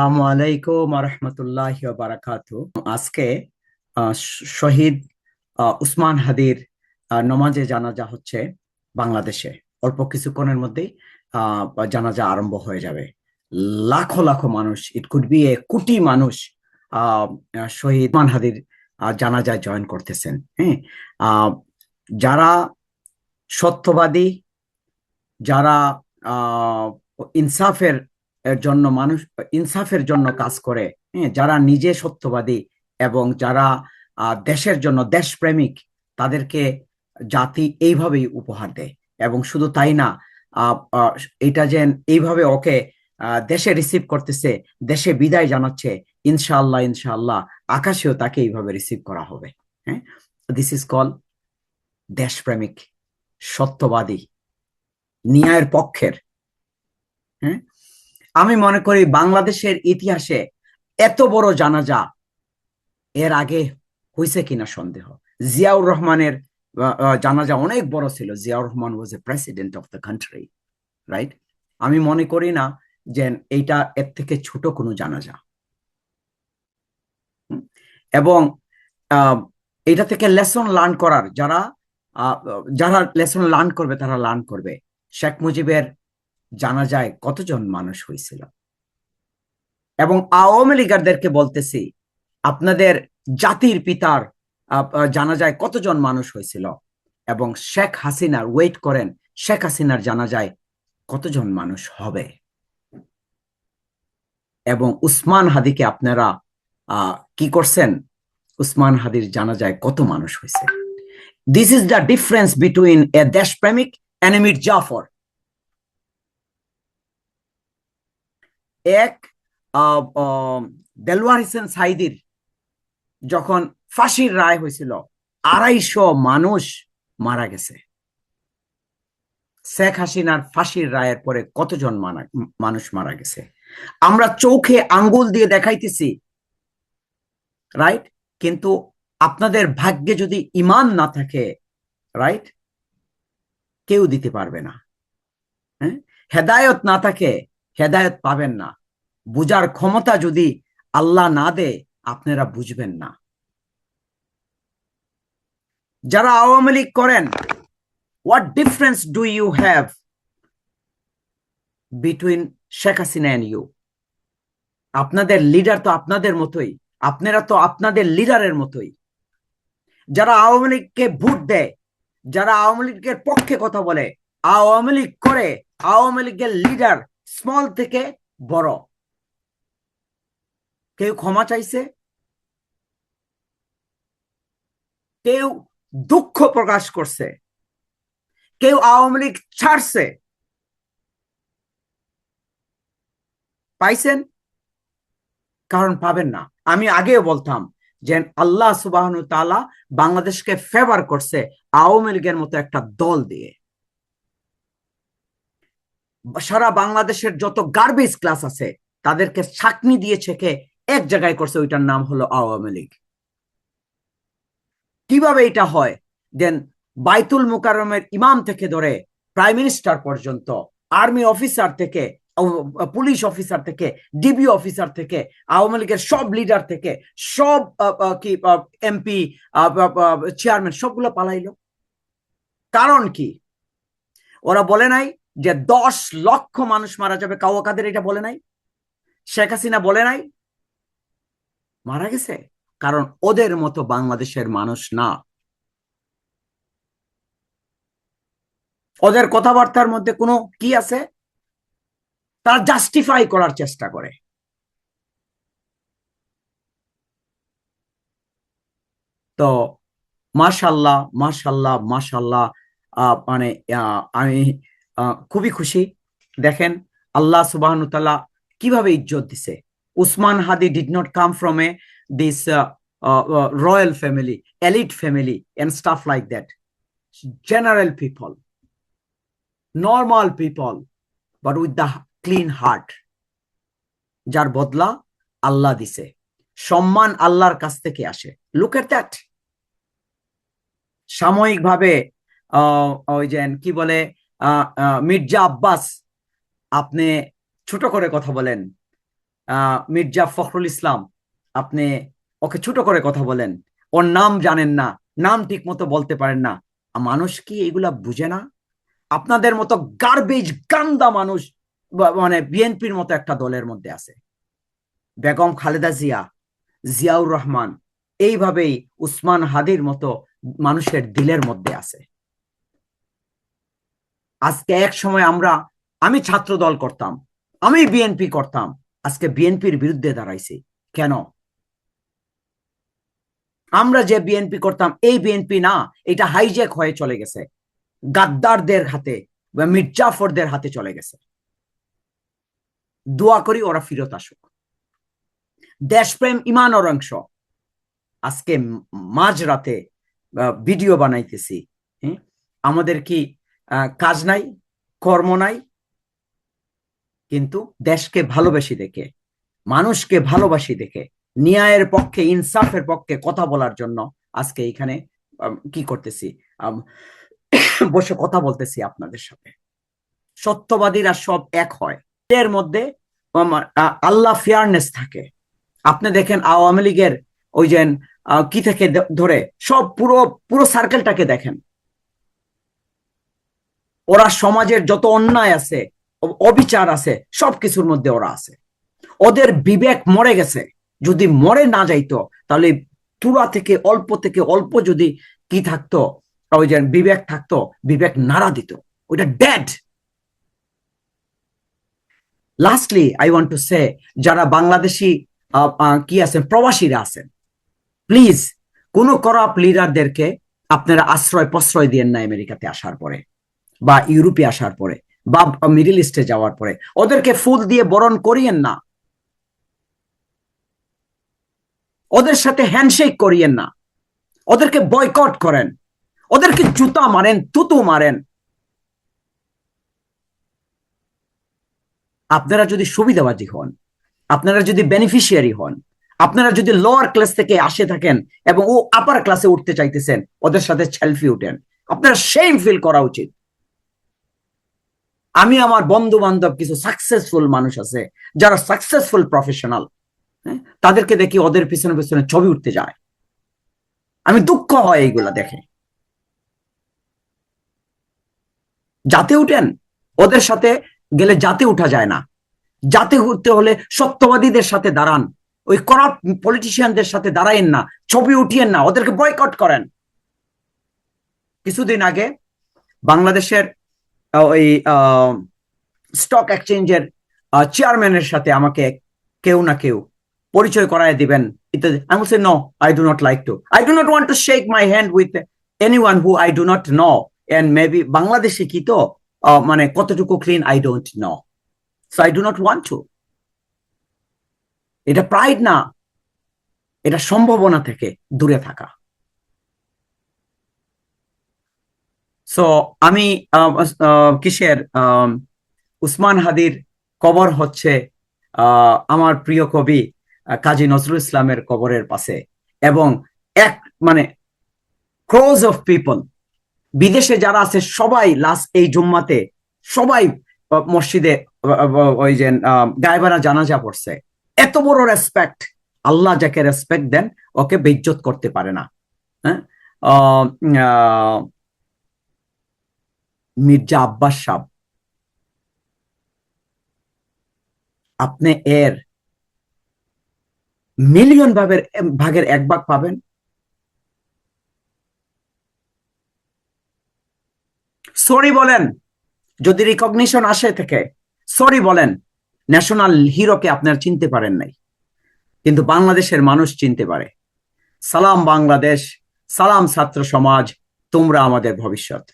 আসসালামু আলাইকুম রহমতুল্লাহি ওয়া বারাকাতুহু। আজকে শহীদ উসমান হাদির নমাজে জানাজা হচ্ছে বাংলাদেশে। অল্প কিছুক্ষণের মধ্যেই জানাজা আরম্ভ হয়ে যাবে। লাখো লাখো মানুষ, ইট কুড বি এ কোটি মানুষ শহীদ উসমান হাদির জানাজায় জয়েন করতেছেন। হ্যাঁ, আহ, যারা সত্যবাদী, যারা আহ ইনসাফের জন্য মানুষ ইনসাফের জন্য কাজ করে, হ্যাঁ, যারা নিজে সত্যবাদী এবং যারা দেশের জন্য দেশপ্রেমিক, তাদেরকে জাতি এইভাবেই উপহার দেয়। এবং শুধু তাই না, আহ, আহ, এটা যে এইভাবে ওকে দেশে রিসিভ করতেছে, দেশে বিদায় জানাচ্ছে, ইনশাআল্লাহ ইনশাআল্লাহ আকাশেও তাকে এইভাবে রিসিভ করা হবে। হ্যাঁ, দিস ইজ কল দেশপ্রেমিক, সত্যবাদী, ন্যায়ের পক্ষের। হ্যাঁ, আমি মনে করি বাংলাদেশের ইতিহাসে এত বড় জানাজা এর আগে হয়েছে কিনা সন্দেহ। জিয়াউর রহমানের জানাজা অনেক বড় ছিল। Ziaur Rahman was a president of the country, right? আমি মনে করি না যে এইটা এর থেকে ছোট কোনো জানাজা। এবং আহ, এটা থেকে লেসন লার্ন করার যারা আহ, যারা লেসন লার্ন করবে তারা লার্ন করবে। শেখ মুজিবের জানাজায় কতজন মানুষ হয়েছিল, এবং আওয়ামী লীগারদেরকে বলতেছি, আপনাদের জাতির পিতার জানাজায় কতজন মানুষ হয়েছিল, এবং শেখ হাসিনার ওয়েট করেন, শেখ হাসিনার জানাজায় কতজন মানুষ হবে। এবং উসমান হাদিকে আপনারা কি করছেন, উসমান হাদির জানাজায় কত মানুষ হয়েছে। This is the difference between a দেশপ্রেমিক এন্ড এ মির জাফর। এক দেলোয়ার হোসেন সাইদির যখন ফাঁসির রায় হয়েছিল, 250 মানুষ মারা গেছে। শেখ হাসিনার ফাঁসির রায়ের পরে কতজন মানুষ মারা গেছে আমরা চোখে আঙ্গুল দিয়ে দেখাইতেছি, রাইট? কিন্তু আপনাদের ভাগ্যে যদি ইমান না থাকে, রাইট, কেউ দিতে পারবে না। হ্যাঁ, হেদায়ত না থাকে, হেদায়ত পাবেন না। বুঝার ক্ষমতা যদি আল্লাহ না দে, আপনারা বুঝবেন না। যারা আওয়ামী লীগ করেন, what difference do you have between Sheikh Hasina and you? আপনাদের লিডার তো আপনাদের মতোই, আপনারা তো আপনাদের লিডারের মতোই। যারা আওয়ামী লীগকে ভোট দেয়, যারা আওয়ামী লীগের পক্ষে কথা বলে, আওয়ামী লীগ করে, আওয়ামী লীগের লিডার স্মল থেকে বড়, কেউ ক্ষমা চাইছে, কেউ দুঃখ প্রকাশ করছে, কেউ আওয়ামী লীগ ছাড়ছে, পাইছেন? কারণ পাবেন না। আমি আগেও বলতাম যে আল্লাহ সুবহানাহু ওয়া তাআলা বাংলাদেশকে ফেভার করছে আওয়ামী লীগের মতো একটা দল দিয়ে। সারা বাংলাদেশের যত গার্বেজ ক্লাস আছে তাদেরকে ছাকনি দিয়ে ছেকে এক জায়গায় করছে, ওইটার নাম হলো আওয়ামী লীগ। কিভাবে এটা হয়? দেন বাইতুল মুকাররমের ইমাম থেকে ধরে প্রাইম মিনিস্টার পর্যন্ত, আর্মি অফিসার থেকে, পুলিশ অফিসার থেকে, ডিবি অফিসার থেকে, আওয়ামী লীগের সব লিডার থেকে, সব কি এমপি, চেয়ারম্যান, সবগুলো পালাইলো। কারণ কি? ওরা বলে নাই যে 10 লক্ষ মানুষ মারা যাবে, কাদের এটা বলে নাই, শেখ হাসিনা বলে নাই, মারা গেছে। কারণ ওদের মতো বাংলাদেশের মানুষ না। ওদের কথাবার্তার মধ্যে কোনো কি আছে, তারা জাস্টিফাই করার চেষ্টা করে। তো মাশাল্লাহ মাশাল্লাহ মাশাল্লাহ, মানে আমি খুবই খুশি। দেখেন আল্লাহ সুবহানাহু ওয়া তাআলা কিভাবে ইজ্জত দিছে। Osman Hadi did not come from a this royal family, elite family and stuff like that. General people, normal people, but with the clean heart, যার বদলা আল্লাহ দিছে। সম্মান আল্লাহর কাছ থেকে আসে। Look at that. সাময়িকভাবে ওই যে কি বলে, মির্জা আব্বাস, আপনি ছোট করে কথা বলেন, মির্জা ফখরুল ইসলাম, আপনি ওকে ছোট করে কথা বলেন, ওর নাম জানেন না, নাম ঠিক মতো বলতে পারেন না। মানুষ কি এগুলা বুঝে না? আপনাদের মতো গার্বেজ গান্দা মানুষ মানে বিএনপির মতো একটা দলের মধ্যে আছে। বেগম খালেদা জিয়া, জিয়াউর রহমান, এইভাবেই উসমান হাদির মতো মানুষের দিলের মধ্যে আছে। আজকে এক সময় আমি ছাত্র দল করতাম, আমি বিএনপি করতাম, আজকে বিএনপির বিরুদ্ধে দাঁড়াইছি কেন? আমরা যে বিএনপি করতাম এই বিএনপি না, এটা হাইজ্যাক হয়ে চলে গেছে, গাদ্দারদের হাতে বা মির্জাফরদের হাতে চলে গেছে। দোয়া করি ওরা ফিরত আসুক। দেশপ্রেম ইমানের অংশ। আজকে মাঝরাতে ভিডিও বানাইতেছি, আমাদের কি কাজ নাই, কর্ম নাই? কিন্তু দেশকে ভালোবাসি দেখে, মানুষকে ভালোবাসি দেখে, ন্যায়ের পক্ষে, ইনসাফের পক্ষে কথা বলার জন্য আজকে এখানে কি করতেছি, বসে কথা বলতেছি আপনাদের সাথে। সত্যবাদীরা সব এক হয়, এর মধ্যে আল্লাহ ফেয়ারনেস থাকে। আপনি দেখেন আওয়ামী লীগের ওই যে কি থেকে ধরে সব পুরো পুরো সার্কেলটাকে দেখেন, ওরা সমাজের যত অন্যায় আছে, অবিচার আছে, সবকিছুর মধ্যে ওরা আছে। ওদের বিবেক মরে গেছে। যদি মরে না যাইতো তাহলে তুলা থেকে অল্প যদি কি থাকতো, ওই যে বিবেক থাকতো, বিবেক নাড়া দিত, ওইটা dead. Lastly I want to say, যারা বাংলাদেশি কি আছেন, প্রবাসীরা আছেন, প্লিজ কোন করাপ লিডারদেরকে আপনারা আশ্রয় প্রশ্রয় দিয়েন না। আমেরিকাতে আসার পরে বা ইউরোপে আসার পরে বা মিডল ইস্টে যাওয়ার পরে ওদেরকে ফুল দিয়ে বরণ করিয়েন না, ওদের সাথে হ্যান্ডশেক করিয়েন না, ওদেরকে বয়কট করেন, ওদেরকে জুতা মারেন, তুতু মারেন। আপনারা যদি সুবিধাবাদী হন, আপনারা যদি বেনিফিশিয়ারি হন, আপনারা যদি লোয়ার ক্লাস থেকে আসে থাকেন এবং ও আপার ক্লাসে উঠতে চাইতেছেন, ওদের সাথে সেলফি উঠেন, আপনারা সেম ফিল করা উচিত। আমি আমার বন্ধু বান্ধব কিছু সাকসেসফুল মানুষ আছে, যারা সাকসেসফুল প্রফেশনাল, তাদেরকে দেখি ওদের পিছনে পিছনে ছবি উঠতে যায়, আমি দুঃখ হয় এইগুলা দেখে। যাতে উঠেন, ওদের সাথে গেলে যাতে উঠা যায় না। যাতে উঠতে হলে সত্যবাদীদের সাথে দাঁড়ান, ওই করাপ্ট পলিটিশিয়ানদের সাথে দাঁড়াইন না, ছবি উঠিয়েন না, ওদেরকে বয়কট করেন। কিছুদিন আগে বাংলাদেশের ওই স্টক এক্সচেঞ্জের চেয়ারম্যানের সাথে আমাকে কেউ না কেউ পরিচয় করায় দিবেন ইত্যাদি। আমি বলছি no, I do not like to, I do not want to shake my hand with anyone who I do not know, and maybe বাংলাদেশে কি তো মানে কতটুকু clean I don't know, so I do not want to. এটা pride না, এটা সম্ভাবনা থেকে দূরে থাকা। সো আমি কিসের উসমান হাদির কবর হচ্ছে আমার প্রিয় কবি কাজী নজরুল ইসলামের কবরের পাশে, এবং এক মানে ক্রোজ অফ পিপল, বিদেশে যারা আছে সবাই লাস্ট এই জুম্মাতে সবাই মসজিদে ওই যে গায়েবানা জানাজা পড়ছে। এত বড় রেসপেক্ট, আল্লাহ যাকে রেসপেক্ট দেন ওকে বেইজ্জত করতে পারে না। হ্যাঁ, মির্জা আব্বাস সাহ, আপনি এর মিলিয়ন ভাগের এক ভাগ পাবেন। সরি বলেন যদি রিকগনিশন আসে থেকে, সরি বলেন। ন্যাশনাল হিরোকে আপনারা চিনতে পারেন নাই, কিন্তু বাংলাদেশের মানুষ চিনতে পারে। সালাম বাংলাদেশ, সালাম ছাত্র সমাজ, তোমরা আমাদের ভবিষ্যৎ।